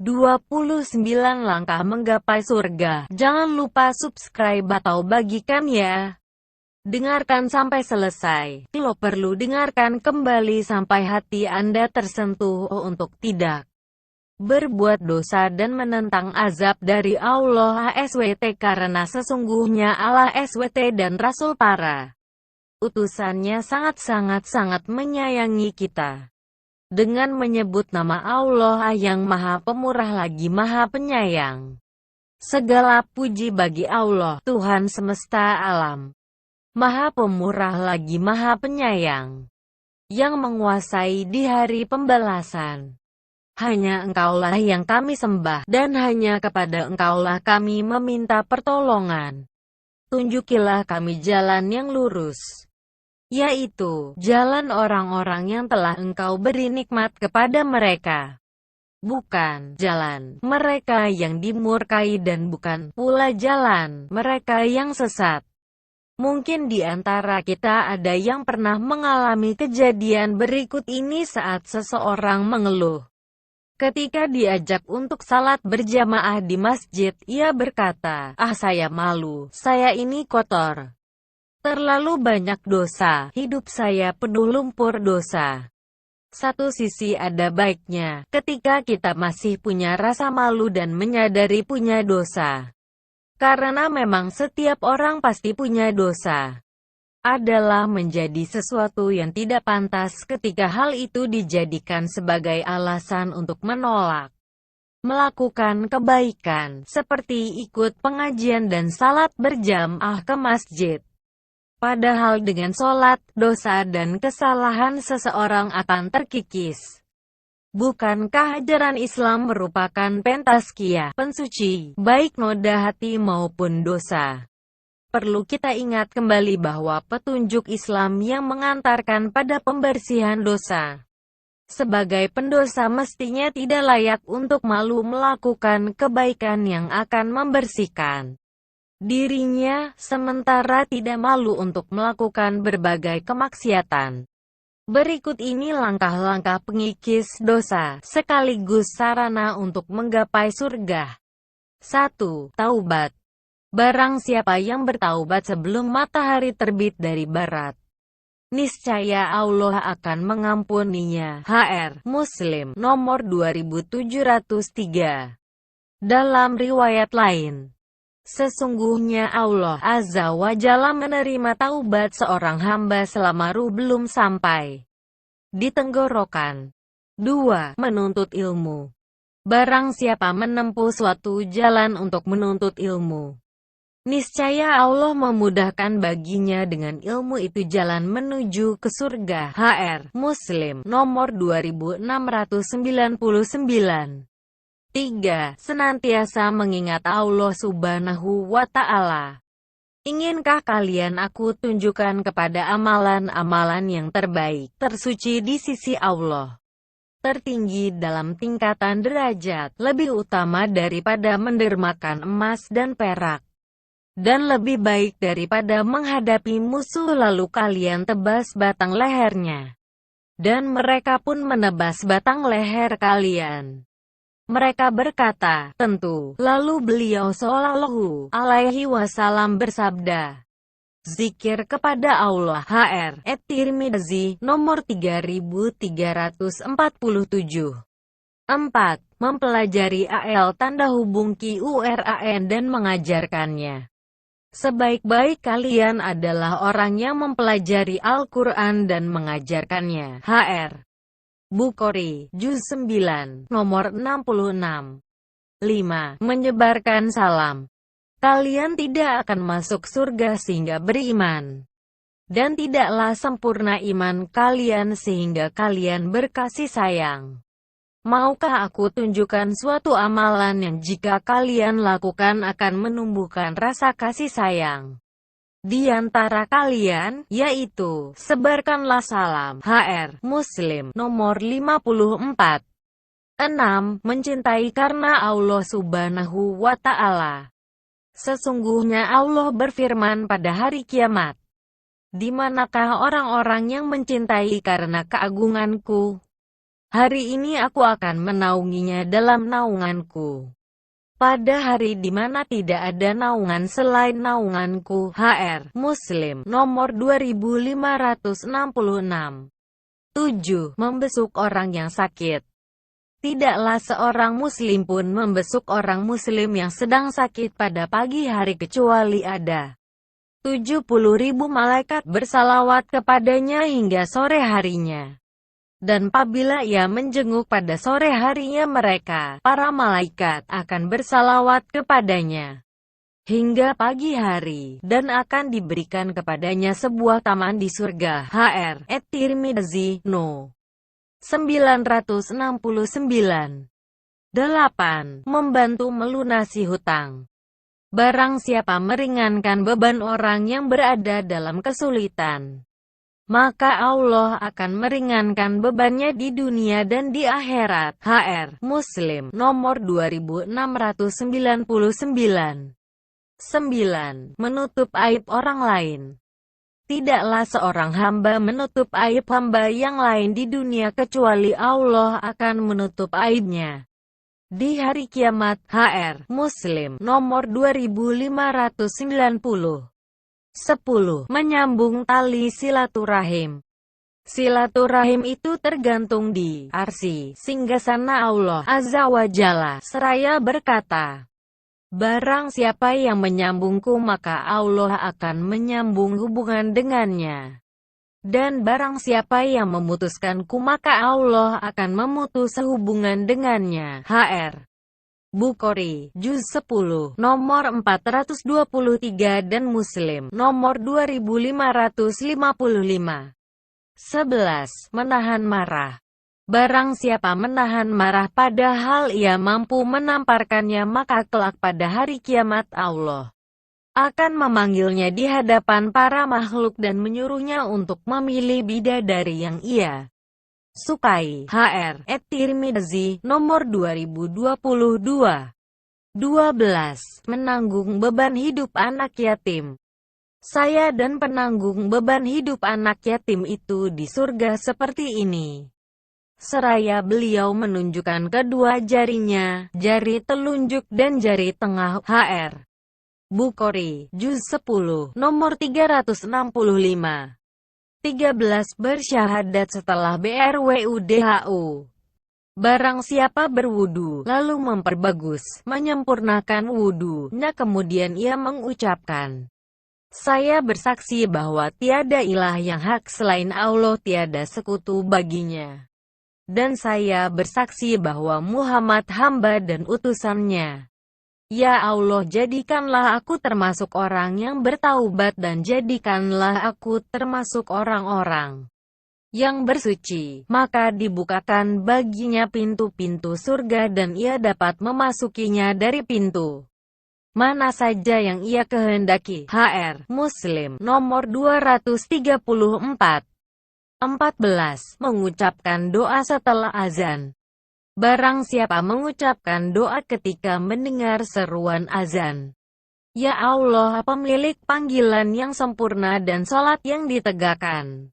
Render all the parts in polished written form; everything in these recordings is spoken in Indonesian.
29 langkah menggapai surga. Jangan lupa subscribe atau bagikan ya. Dengarkan sampai selesai. Lo perlu dengarkan kembali sampai hati Anda tersentuh untuk tidak berbuat dosa dan menentang azab dari Allah SWT, karena sesungguhnya Allah SWT dan Rasul para utusannya sangat-sangat menyayangi kita. Dengan menyebut nama Allah yang Maha Pemurah lagi Maha Penyayang. Segala puji bagi Allah, Tuhan semesta alam. Maha Pemurah lagi Maha Penyayang. Yang menguasai di hari pembalasan. Hanya Engkaulah yang kami sembah, dan hanya kepada Engkaulah kami meminta pertolongan. Tunjukilah kami jalan yang lurus, yaitu jalan orang-orang yang telah Engkau beri nikmat kepada mereka. Bukan jalan mereka yang dimurkai dan bukan pula jalan mereka yang sesat. Mungkin di antara kita ada yang pernah mengalami kejadian berikut ini saat seseorang mengeluh. Ketika diajak untuk salat berjamaah di masjid, ia berkata, "Ah, saya malu, saya ini kotor. Terlalu banyak dosa, hidup saya penuh lumpur dosa." Satu sisi ada baiknya, ketika kita masih punya rasa malu dan menyadari punya dosa. Karena memang setiap orang pasti punya dosa. Adalah menjadi sesuatu yang tidak pantas ketika hal itu dijadikan sebagai alasan untuk menolak melakukan kebaikan, seperti ikut pengajian dan salat berjamaah ke masjid. Padahal dengan sholat, dosa dan kesalahan seseorang akan terkikis. Bukankah ajaran Islam merupakan pentaskiyah, pensuci, baik noda hati maupun dosa? Perlu kita ingat kembali bahwa petunjuk Islam yang mengantarkan pada pembersihan dosa. Sebagai pendosa mestinya tidak layak untuk malu melakukan kebaikan yang akan membersihkan dirinya, sementara tidak malu untuk melakukan berbagai kemaksiatan. Berikut ini langkah-langkah pengikis dosa, sekaligus sarana untuk menggapai surga. 1. Taubat. Barang siapa yang bertaubat sebelum matahari terbit dari barat, niscaya Allah akan mengampuninya. HR Muslim nomor 2703. Dalam riwayat lain, sesungguhnya Allah Azza wa Jalla menerima taubat seorang hamba selama ruh belum sampai di tenggorokan. 2. Menuntut ilmu. Barang siapa menempuh suatu jalan untuk menuntut ilmu, niscaya Allah memudahkan baginya dengan ilmu itu jalan menuju ke surga. HR Muslim nomor 2699. 3. Senantiasa mengingat Allah Subhanahu wa Ta'ala. Inginkah kalian aku tunjukkan kepada amalan-amalan yang terbaik, tersuci di sisi Allah, tertinggi dalam tingkatan derajat, lebih utama daripada mendermakan emas dan perak, dan lebih baik daripada menghadapi musuh lalu kalian tebas batang lehernya, dan mereka pun menebas batang leher kalian. Mereka berkata, tentu. Lalu beliau Shallallahu alaihi wasallam bersabda, zikir kepada Allah. HR At-Tirmidzi nomor 3347. 4. Mempelajari AL tanda hubung Quran dan mengajarkannya. Sebaik-baik kalian adalah orang yang mempelajari Al-Quran dan mengajarkannya. HR Bukhari, Juz 9, nomor 66. 5. Menyebarkan salam. Kalian tidak akan masuk surga sehingga beriman. Dan tidaklah sempurna iman kalian sehingga kalian berkasih sayang. Maukah aku tunjukkan suatu amalan yang jika kalian lakukan akan menumbuhkan rasa kasih sayang di antara kalian, yaitu, sebarkanlah salam. HR Muslim nomor 54. 6. Mencintai karena Allah Subhanahu wa Ta'ala. Sesungguhnya Allah berfirman pada hari kiamat, di manakah orang-orang yang mencintai karena keagunganku? Hari ini aku akan menaunginya dalam naunganku. Pada hari di mana tidak ada naungan selain naunganku. HR Muslim nomor 2566. 7. Membesuk orang yang sakit. Tidaklah seorang muslim pun membesuk orang muslim yang sedang sakit pada pagi hari kecuali ada 70.000 malaikat bersalawat kepadanya hingga sore harinya. Dan apabila ia menjenguk pada sore harinya, mereka, para malaikat, akan bersalawat kepadanya hingga pagi hari, dan akan diberikan kepadanya sebuah taman di surga. HR At-Tirmidzi, No. 969. 8. Membantu melunasi hutang. Barang siapa meringankan beban orang yang berada dalam kesulitan, maka Allah akan meringankan bebannya di dunia dan di akhirat. HR Muslim nomor 2699. 9. Menutup aib orang lain. Tidaklah seorang hamba menutup aib hamba yang lain di dunia kecuali Allah akan menutup aibnya di hari kiamat. HR Muslim nomor 2590. 10. Menyambung tali silaturahim. Silaturahim itu tergantung di arsy singgasana Allah Azza wa Jalla. Seraya berkata, barang siapa yang menyambungku maka Allah akan menyambung hubungan dengannya. Dan barang siapa yang memutuskanku maka Allah akan memutus hubungan dengannya. HR Bukhari, Juz 10, nomor 423 dan Muslim, nomor 2555. 11. Menahan marah. Barang siapa menahan marah padahal ia mampu menamparkannya maka kelak pada hari kiamat Allah akan memanggilnya di hadapan para makhluk dan menyuruhnya untuk memilih bidadari yang ia sukai. HR At-Tirmidzi nomor 2022. 12. Menanggung beban hidup anak yatim. Saya dan penanggung beban hidup anak yatim itu di surga seperti ini. Seraya beliau menunjukkan kedua jarinya, jari telunjuk dan jari tengah. HR Bukhari, Juz 10, nomor 365. 13. Bersyahadat setelah BRWUDHU. Barang siapa berwudu, lalu memperbagus, menyempurnakan wudunya kemudian ia mengucapkan, saya bersaksi bahwa tiada ilah yang hak selain Allah, tiada sekutu baginya. Dan saya bersaksi bahwa Muhammad hamba dan utusannya. Ya Allah, jadikanlah aku termasuk orang yang bertaubat dan jadikanlah aku termasuk orang-orang yang bersuci. Maka dibukakan baginya pintu-pintu surga dan ia dapat memasukinya dari pintu mana saja yang ia kehendaki. HR Muslim nomor 234. 14. Mengucapkan doa setelah azan. Barang siapa mengucapkan doa ketika mendengar seruan azan, ya Allah, pemilik panggilan yang sempurna dan salat yang ditegakkan,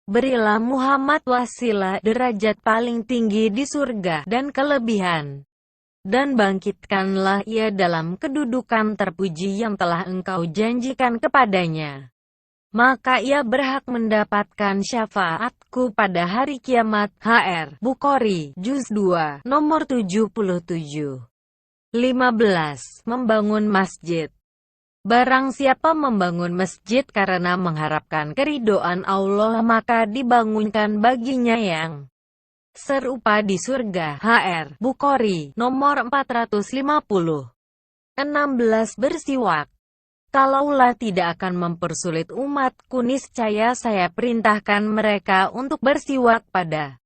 berilah Muhammad wasilah, derajat paling tinggi di surga, dan kelebihan. Dan bangkitkanlah ia dalam kedudukan terpuji yang telah engkau janjikan kepadanya. Maka ia berhak mendapatkan syafaatku pada hari kiamat. HR Bukhari, Juz 2, nomor 77. 15. Membangun masjid. Barang siapa membangun masjid karena mengharapkan keridhaan Allah maka dibangunkan baginya yang serupa di surga. HR Bukhari, nomor 450. 16. Bersiwak. Kalaulah tidak akan mempersulit umatku, niscaya saya perintahkan mereka untuk bersiwak pada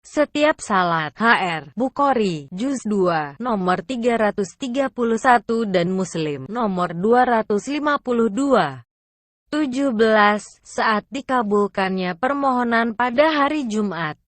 setiap salat. HR Bukhari, Juz 2, nomor 331 dan Muslim, nomor 252. 17. Saat dikabulkannya permohonan pada hari Jumat.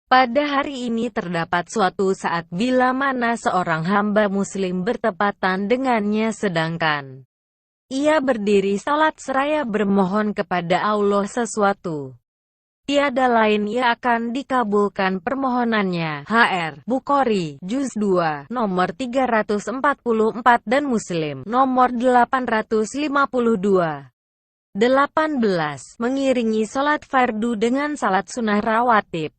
Pada hari ini terdapat suatu saat bila mana seorang hamba muslim bertepatan dengannya sedangkan ia berdiri salat seraya bermohon kepada Allah sesuatu. tiada lain ia akan dikabulkan permohonannya. HR Bukhari, Juz 2, nomor 344 dan Muslim, nomor 852. 18. Mengiringi salat fardu dengan salat sunnah rawatib.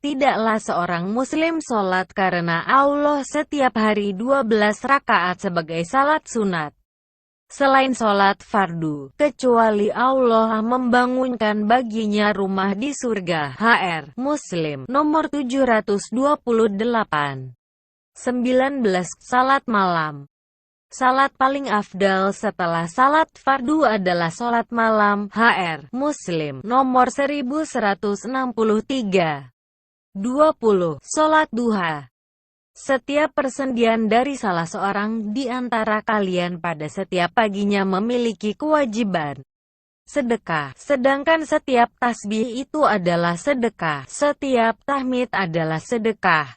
Tidaklah seorang muslim salat karena Allah setiap hari 12 rakaat sebagai salat sunat, selain salat fardu, kecuali Allah membangunkan baginya rumah di surga. HR Muslim, nomor 728. 19. Salat malam. Salat paling afdal setelah salat fardu adalah salat malam. HR Muslim, nomor 1163. 20. Salat duha. Setiap persendian dari salah seorang di antara kalian pada setiap paginya memiliki kewajiban sedekah, sedangkan setiap tasbih itu adalah sedekah, setiap tahmid adalah sedekah,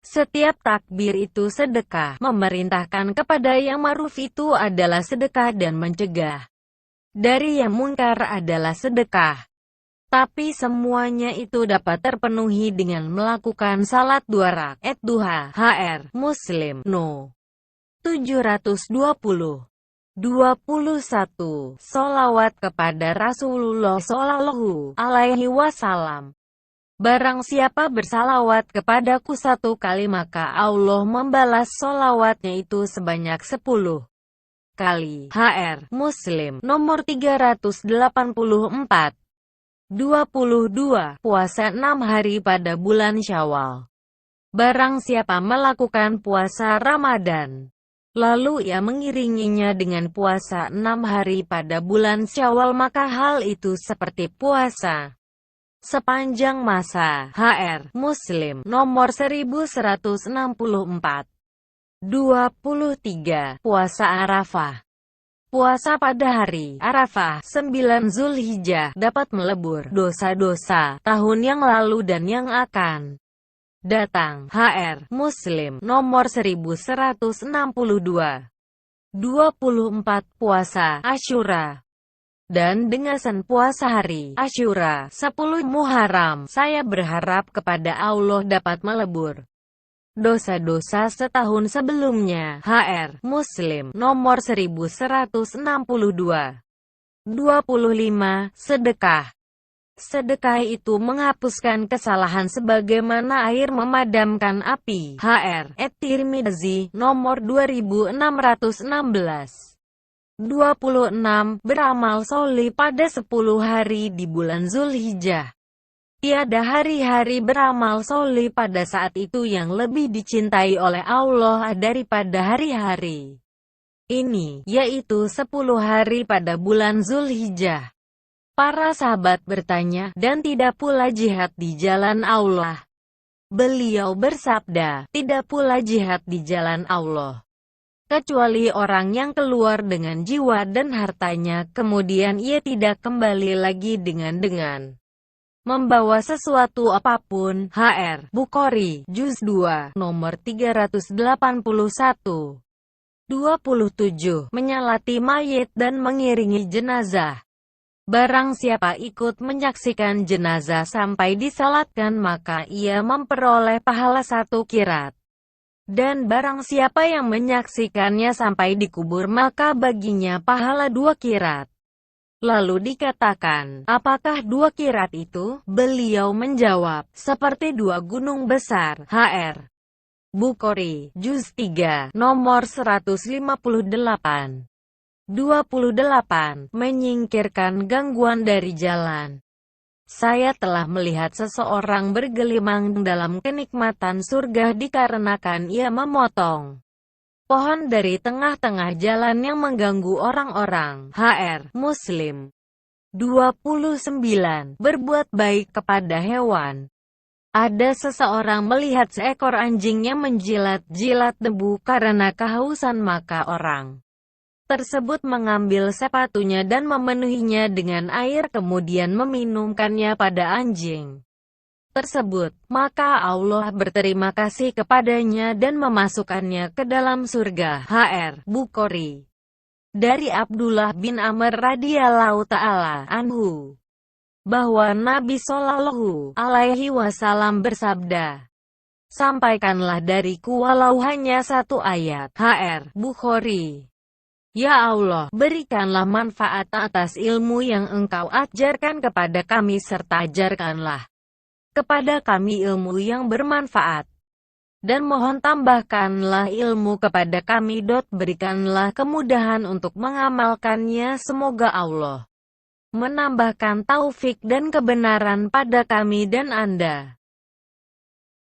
setiap takbir itu sedekah, memerintahkan kepada yang ma'ruf itu adalah sedekah dan mencegah dari yang mungkar adalah sedekah. Tapi semuanya itu dapat terpenuhi dengan melakukan salat 2 rakaat duha. HR Muslim, No. 720. 21. Sholawat kepada Rasulullah Shallallahu Alaihi Wasallam. Barang siapa bersalawat kepadaku 1 kali maka Allah membalas sholawatnya itu sebanyak 10 kali. HR Muslim, nomor 384. 22. Puasa 6 hari pada bulan Syawal. Barang siapa melakukan puasa Ramadan, lalu ia mengiringinya dengan puasa 6 hari pada bulan Syawal maka hal itu seperti puasa sepanjang masa. HR Muslim, nomor 1164. 23. Puasa Arafah. Puasa pada hari Arafah, 9 Zulhijjah, dapat melebur dosa-dosa tahun yang lalu dan yang akan datang. HR Muslim, nomor 1162. 24. Puasa Asyura dan dengasan puasa hari Asyura, 10 Muharram. Saya berharap kepada Allah dapat melebur dosa-dosa setahun sebelumnya. HR Muslim, nomor 1162. 25. Sedekah. Sedekah itu menghapuskan kesalahan sebagaimana air memadamkan api. HR At-Tirmidzi, nomor 2616. 26. Beramal sholih pada 10 hari di bulan Zulhijjah. Tiada hari-hari beramal sholih pada saat itu yang lebih dicintai oleh Allah daripada hari-hari ini, yaitu 10 hari pada bulan Zulhijjah. Para sahabat bertanya, dan tidak pula jihad di jalan Allah? Beliau bersabda, tidak pula jihad di jalan Allah, kecuali orang yang keluar dengan jiwa dan hartanya, kemudian ia tidak kembali lagi dengan membawa sesuatu apapun. HR Bukhari, Juz 2, nomor 381. 27. Menyalati mayit dan mengiringi jenazah. Barang siapa ikut menyaksikan jenazah sampai disalatkan maka ia memperoleh pahala 1 qirat. Dan barang siapa yang menyaksikannya sampai dikubur maka baginya pahala 2 qirat. Lalu dikatakan, apakah 2 qirat itu? Beliau menjawab, seperti 2 gunung besar. HR Bukhari, Juz 3, nomor 158. 28. Menyingkirkan gangguan dari jalan. Saya telah melihat seseorang bergelimang dalam kenikmatan surga dikarenakan ia memotong pohon dari tengah-tengah jalan yang mengganggu orang-orang. HR Muslim. 29. Berbuat baik kepada hewan. Ada seseorang melihat seekor anjing yang menjilat-jilat debu karena kehausan maka orang tersebut mengambil sepatunya dan memenuhinya dengan air kemudian meminumkannya pada anjing tersebut, maka Allah berterima kasih kepadanya dan memasukkannya ke dalam surga. HR Bukhari. Dari Abdullah bin Amr radhiyallahu ta'ala anhu. bahwa Nabi Shallallahu Alaihi Wasallam bersabda, "Sampaikanlah dariku walau hanya satu ayat." HR Bukhari. Ya Allah, berikanlah manfaat atas ilmu yang Engkau ajarkan kepada kami serta ajarkanlah kepada kami ilmu yang bermanfaat. Dan mohon tambahkanlah ilmu kepada kami. Berikanlah kemudahan untuk mengamalkannya. Semoga Allah menambahkan taufik dan kebenaran pada kami dan Anda.